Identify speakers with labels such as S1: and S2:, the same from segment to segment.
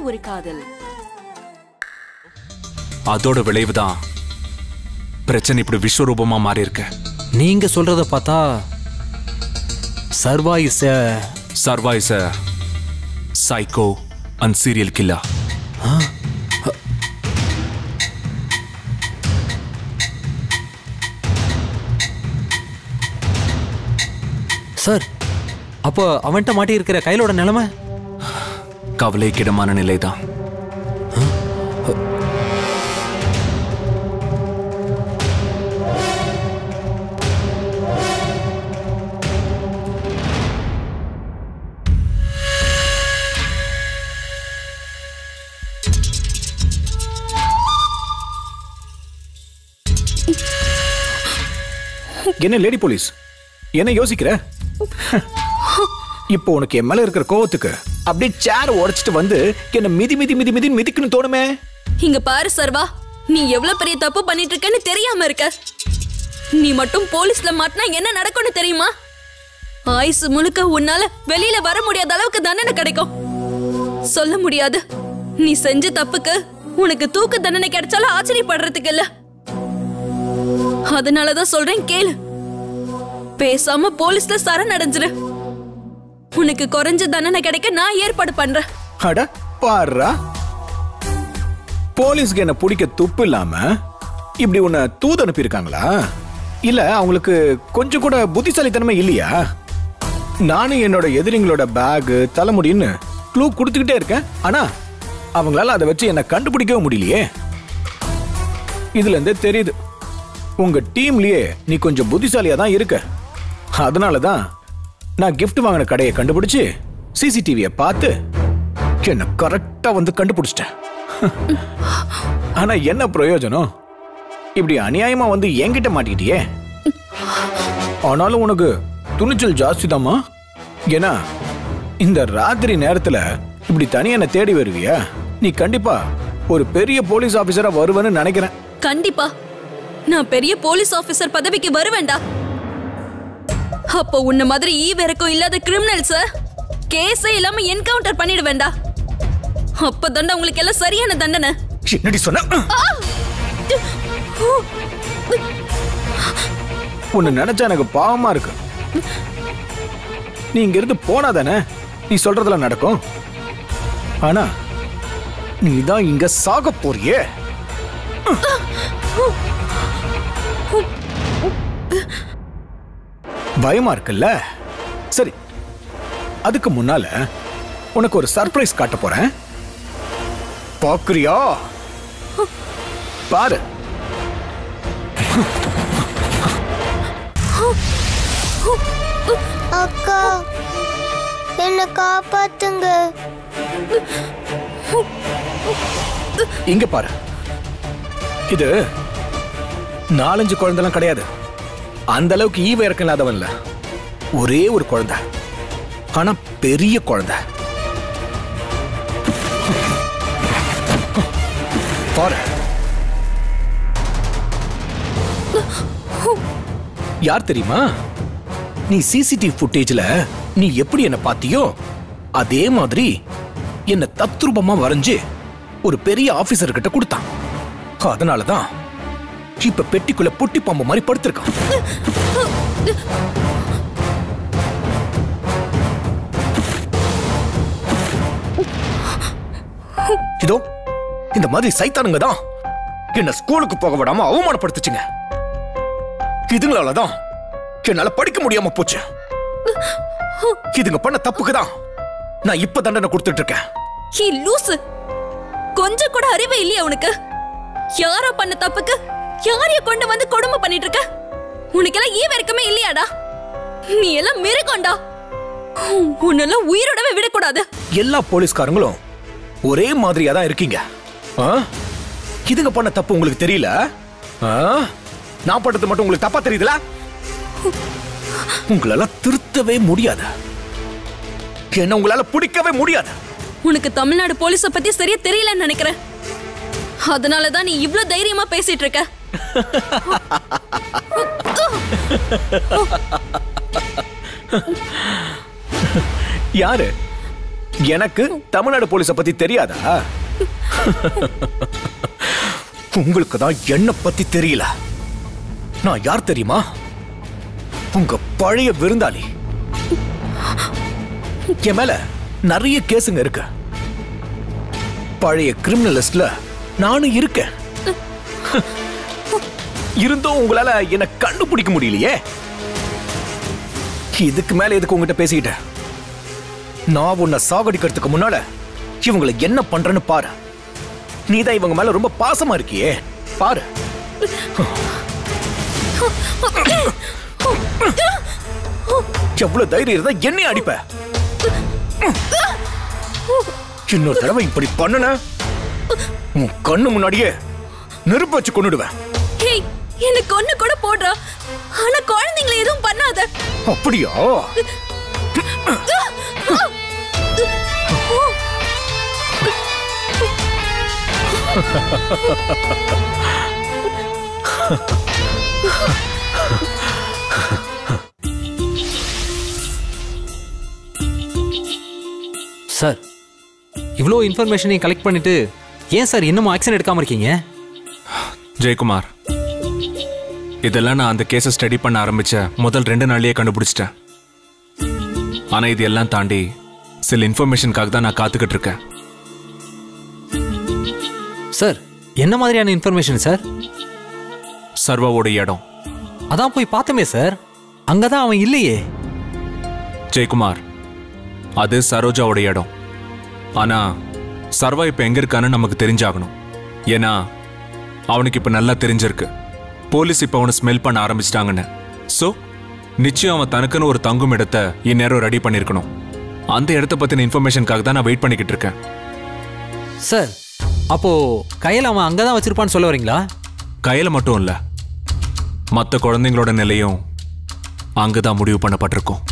S1: ஒரு காதல்.
S2: அதோட விளைவுதான் பிரச்சனை இப்படி விஸ்வரூபமா மாறி இருக்கு.
S3: நீங்க சொல்றத பார்த்தா Sarva is
S2: a psycho and serial killer.
S3: Sir, அப்போ அவன்கிட்ட மாட்டி இருக்கிற கையிலோட நிலைமை
S2: கவலைக்கிடமான நிலைதான்.
S4: என்ன லேடி போலீஸ், என்ன யோசிக்கிற? இப்போ உனக்கு என் மேல இருக்கிற கோவத்துக்கு அப்படியே சேர் உடைச்சிட்டு வந்து என்ன மிதி மிதி மிதி மிதி மிதிக்கணும் தோணுமே.
S5: இங்க பாரு சர்வா, நீ எவ்வளவு பெரிய தப்பு பண்ணிட்டு இருக்கன்னு தெரியாம இருக்க. நீ மட்டும் போலீஸ்ல மாட்டினா என்ன நடக்கும்னு தெரியுமா? ஆயுசு முழுக்க உன்னால வெளியில வர முடியாத அளவுக்கு தண்டனை கிடைக்கும். சொல்ல முடியாது. நீ செஞ்ச தப்புக்கு உனக்கு தூக்கு தண்டனை கிடைச்சாலும் ஆச்சரியப்படுறதுக்கு இல்ல. அதனாலதான் சொல்றேன், கேளு. பேசாம போலீஸ்ல சரணடைஞ்சிரு. உனக்கு குறைஞ்ச தண்டனை கிடைக்க நான் ஏற்பாடு பண்றேன்.
S4: அட பாருடா, போலீஸ்க்கு என்ன பிடிக்க துப்பு இல்லாம இப்படி உன்னை தூது அனுப்பியிருக்காங்களா? இல்ல அவங்களுக்கு கொஞ்சம் கூட புத்திசாலித்தனமே இல்லையா? நானும் என்னோட எதிரிங்களோட பேக் தலைமுடின்னு க்ளூ கொடுத்துக்கிட்டே இருக்கேன். ஆனா அவங்களால அதை வச்சு என்ன கண்டுபிடிக்கவே முடியலையே. இதுல இருந்தே தெரியுது உங்க டீம்லயே நீ கொஞ்சம் புத்திசாலியா தான் இருக்க. அதனாலதான் நான் கிஃப்ட் வாங்கின கடையை கண்டுபிடிச்சு சிசிடிவியை பார்த்து என்ன கரெக்டா வந்து கண்டுபிடிச்சிட்டேன். ஆனா என்ன பிரயோஜனம்? இப்படி அநியாயமா வந்து என்கிட்ட மாட்டிக்கிட்டியே. ஆனாலும் உனக்கு துணிச்சல் ஜாஸ்தி தாமா. ஏன்னா இந்த ராத்திரி நேரத்துல இப்படி தனியா என்ன தேடி வருவியா? நீ கண்டிப்பா ஒரு பெரிய போலீஸ் ஆபீசரா வருவேன்னு நினைக்கிறேன்.
S5: கண்டிப்பா நான் பெரிய போலீஸ் ஆபீசர் பதவிக்கு வருவேண்டா. அப்போ உன்ன மாதிரி ஈவெரக்கம் இல்லாத கிரிமினல்ஸ் கேஸே இல்லாம என்கவுண்டர் பண்ணிடுவேண்டா. அப்பதான் உங்களுக்கு எல்லாம் சரியான தண்டனை.
S4: என்னடி சொன்ன? உன்னை நினைச்சா எனக்கு பாவமா இருக்கு. நீ இங்க இருந்து போனாதானே நீ சொல்றதெல்லாம் நடக்கும். ஆனா நீதான் இங்க சாக போறியே. பயமா இருக்குல்ல? சரி, அதுக்கு முன்னால உனக்கு ஒரு சர்ப்ரைஸ் காட்ட போறேன். பாக்குறியா? பாரு.
S6: அக்கா, என்ன காப்பாத்துங்க.
S4: இங்க பாரு. இது 4-5 குழந்தைலாம் கிடையாது. அந்த அளவுக்கு ஈவ இறக்கம் இல்லாதவன் இல்ல. ஒரே ஒரு குழந்தை, ஆனா பெரிய குழந்தை. பாரு. யார் தெரியுமா? நீ சிசிடிவி ஃபுட்டேஜ்ல நீ எப்படி என்ன பாத்தியோ அதே மாதிரி என்ன தத்ரூபமா வரைஞ்சு ஒரு பெரிய ஆபீசர் கிட்ட கொடுத்தான். அதனாலதான் இப்ப பெட்டிக்குள்ள பொட்டி பாம்பு மாதிரி படுத்திருக்கான். இதோ இந்த மாதிரி சைத்தானுங்க தான் என்ன ஸ்கூலுக்கு போக விடாம அவமானப்படுத்துச்சுங்க. இதுங்களாலதான் என்னால படிக்க முடியாம போச்சு. இதுங்க பண்ண தப்புக்கு தான் நான் இப்ப தண்டனை கொடுத்துட்டு இருக்கேன்.
S5: ஹே லூசு, கொஞ்சம் கூட அறிவே இல்லையா உனக்கு? யாரோ பண்ண தப்புக்கு யாரைய கொண்டு வந்து கொடுமை பண்ணிட்டு இருக்க? உனக்கெல்லாம் ஈவ இருக்கமே இல்லையாடா? நீ எல்லாம் மிருகண்டா. உன்னெல்லாம் உயிரோடவே விடக்கூடாது.
S4: எல்லா போலீஸ்காரங்களும் ஒரே மாதிரியா தான் இருக்கீங்க. இதுங்க பண்ண தப்பு உங்களுக்கு தெரியல? நான் பண்றது மட்டும் உங்களுக்கு தப்பா தெரியுதுல? உங்களால திருத்தவே முடியாது. என்ன உங்களால பிடிக்கவே முடியாது.
S5: உனக்கு தமிழ்நாடு போலீஸ பத்தி சரியா தெரியலன்னு நினைக்கிறேன். அதனாலதான் நீ இவ்ளோ தைரியமா பேசிட்டு இருக்க.
S4: யாரு எனக்கு தமிழ்நாடு போலீஸ பத்தி தெரியாதா? உங்களுக்கு தான் என்ன பத்தி தெரியல. நான் யார் தெரியுமா? உங்க பழைய விருந்தாளி. என் மேல நிறைய கேஸுங்க இருக்கு. பழைய கிரிமினல் லிஸ்ட்ல நானும் இருக்கேன். இருந்தும் உங்களால என்ன கண்டுபிடிக்க முடியலையே. இதுக்கு மேல எதுக்கு உங்ககிட்ட பேசிக்கிட்டேன்? நான் உன்னை சாகடிக்கிறதுக்கு முன்னால இவங்களை என்ன பண்றேன்னு பாரு. நீதான் இவங்க மேல ரொம்ப பாசமா இருக்கியே, பாரு. எவ்வளவு தைரியம் இருந்தா என்னைய அடிப்ப. இன்னொரு தடவை இப்படி பண்ணன உன் கண்ணு முன்னாடியே நெருப்பு வச்சு கொன்னுடுவேன்.
S5: என்ன கொன்னு கூட போடுறா, ஆனா குழந்தைங்களை எதுவும் பண்ணாத.
S4: அப்படியா?
S3: சார், இவ்வளோ இன்ஃபர்மேஷனையும் கலெக்ட் பண்ணிட்டு ஏன் சார் இன்னும் ஆக்ஷன் எடுக்காம இருக்கீங்க?
S2: ஜெயக்குமார், இதெல்லாம் நான் அந்த கேஸை ஸ்டடி பண்ண ஆரம்பிச்ச முதல் 2 நாள்லயே கண்டுபிடிச்சிட்டேன். ஆனா இது எல்லாம் தாண்டி சில இன்ஃபர்மேஷனுக்காக தான் நான் காத்துக்கிட்டு இருக்கேன்.
S3: சார், என்ன மாதிரியான இன்ஃபர்மேஷன் சார்?
S2: சர்வாவோட இடம்.
S3: அதான் போய் பார்த்தோமே சார், அங்கதான் அவன் இல்லையே.
S2: ஜெயக்குமார், அது சரோஜாவோட இடம். ஆனா சர்வா இப்ப எங்க இருக்கான்னு நமக்கு தெரிஞ்சாகணும். ஏன்னா அவனுக்கு இப்ப நல்லா தெரிஞ்சிருக்கு, போலீஸ் இப்ப அவனை ஸ்மெல் பண்ண ஆரம்பிச்சிட்டாங்கன்னு. சோ நிச்சயம் அவன் தனக்குன்னு ஒரு தங்கும் இடத்தை இந்நேரம் ரெடி பண்ணிருக்கணும். அந்த இடத்த பத்தின இன்ஃபர்மேஷனுக்காக தான் நான் வெயிட் பண்ணிக்கிட்டு இருக்கேன்.
S3: சார், அப்போ கையில் அவன் அங்கதான் வச்சிருப்பான்னு சொல்ல வரீங்களா?
S2: கையில மட்டும் இல்ல, மற்ற குழந்தைங்களோட நிலையும் அங்கதான் முடிவு பண்ணப்பட்டிருக்கும்.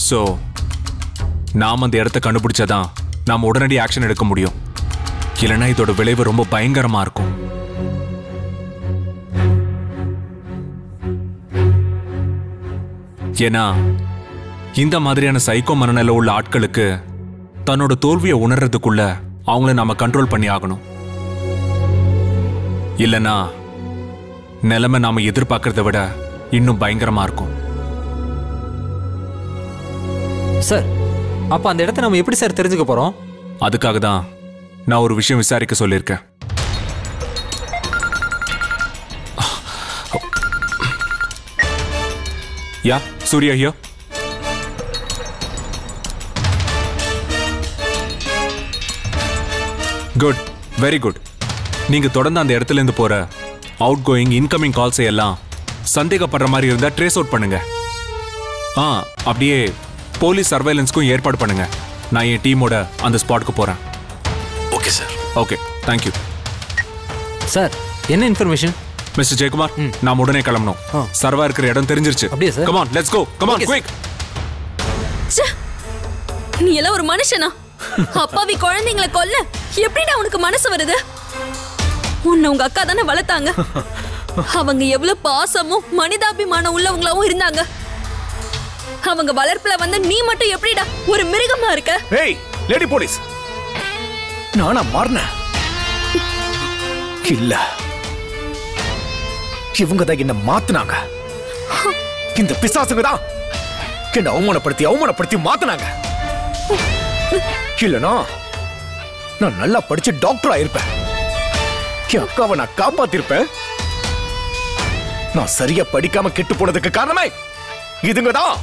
S2: சோ நாம் அந்த இடத்தை கண்டுபிடிச்சாதான் நாம உடனடி ஆக்ஷன் எடுக்க முடியும். இல்லைன்னா இதோட விளைவு ரொம்ப பயங்கரமா இருக்கும். ஏன்னா இந்த மாதிரியான சைக்கோ மனநிலை உள்ள ஆட்களுக்கு தன்னோட தோல்வியை உணர்றதுக்குள்ள அவங்கள நாம கண்ட்ரோல் பண்ணி ஆகணும். இல்லைன்னா நிலைமை நாம எதிர்பார்க்கறத விட இன்னும் பயங்கரமா இருக்கும்.
S3: சார், அப்ப அந்த இடத்தை நம்ம எப்படி சார் தெரிஞ்சுக்க போறோம்?
S2: அதுக்காக தான் நான் ஒரு விஷயம் விசாரிக்க சொல்லியிருக்கேன். Yeah Surya here. Good, very good. நீங்க தொடர்ந்து அந்த இடத்துல இருந்து போற அவுட் கோயிங் இன்கமிங் கால்ஸை எல்லாம் சந்தேகப்படுற மாதிரி இருந்தா ட்ரேஸ் அவுட் பண்ணுங்க. அப்படியே போலீஸ் சர்வைலன்ஸ்க்கும் ஏற்பாடு பண்ணுங்க. நான் என் டீமோட அந்த ஸ்பாட்க்கு போறேன்.
S4: Okay sir.
S2: Okay, thank you.
S3: Sir, என்ன இன்ஃபர்மேஷன்?
S2: மிஸ்டர் ஜெயக்குமார், நாம் உடனே கிளம்பணும். சர்வா இருக்கிற இடம் தெரிஞ்சிருச்சு.
S3: அப்படியே sir?
S2: Come on, let's go. Come on, quick.
S5: நீ எல்லாம் ஒரு மனுஷனா? அப்பாவி குழந்தைங்களை கொல்ல எப்படிடா உனக்கு மனசு வருது? உன்னை உங்க அக்கா தானே வளர்த்தாங்க. அவங்க எவ்வளவு பாசமும் மனிதாபிமானம் உள்ளவங்களாவும் இருந்தாங்க. அவங்க வளர்ப்புல வந்து நீ மட்டும் எப்படிடா ஒரு மிருகமா இருக்க?
S4: ஏய் லேடி போலீஸ், நானா மாறினேன்? இல்ல, இவங்க தான் என்ன மாத்துனாங்க. இந்த பிசாசுங்க தான் என்ன அவமானப்படுத்தி மாத்துனாங்க. இல்லனா நான் நல்லா படிச்சு டாக்டர் ஆயிருப்பேன். என் அக்காவை நான் காப்பாத்திருப்பேன். நான் சரியா படிக்காம கெட்டு போனதுக்கு காரணமே இதுங்க தான்.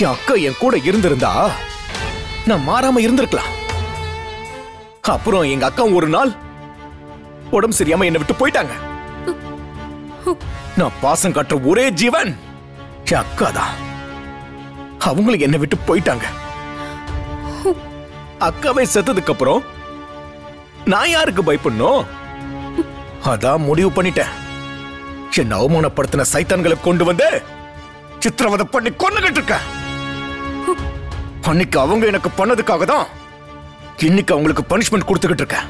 S4: என் அக்கா என் கூட இருந்திருந்தா நான் மாறாம இருந்திருக்கலாம். அப்புறம் எங்க அக்கா ஒரு நாள் உடம்பு சரியாம என்னை விட்டு போயிட்டாங்க. நான் பாசம் காட்டுற ஒரே ஜீவன் என் அக்கா தான். அவங்களுக்கு என்னை விட்டு போயிட்டாங்க. அக்காவை செத்ததுக்கு அப்புறம் நான் யாருக்கு பயப்படணும்? அதான் முடிவு பண்ணிட்டேன். என்ன அவமானப்படுத்தின சைத்தான்களை கொண்டு வந்து சித்திரவதை பண்ணி கொன்னுகிட்டு இருக்க. அன்னைக்கு அவங்க எனக்கு பண்ணதுக்காக தான் இன்னைக்கு அவங்களுக்கு பனிஷ்மெண்ட் கொடுத்துக்கிட்டு இருக்கேன்.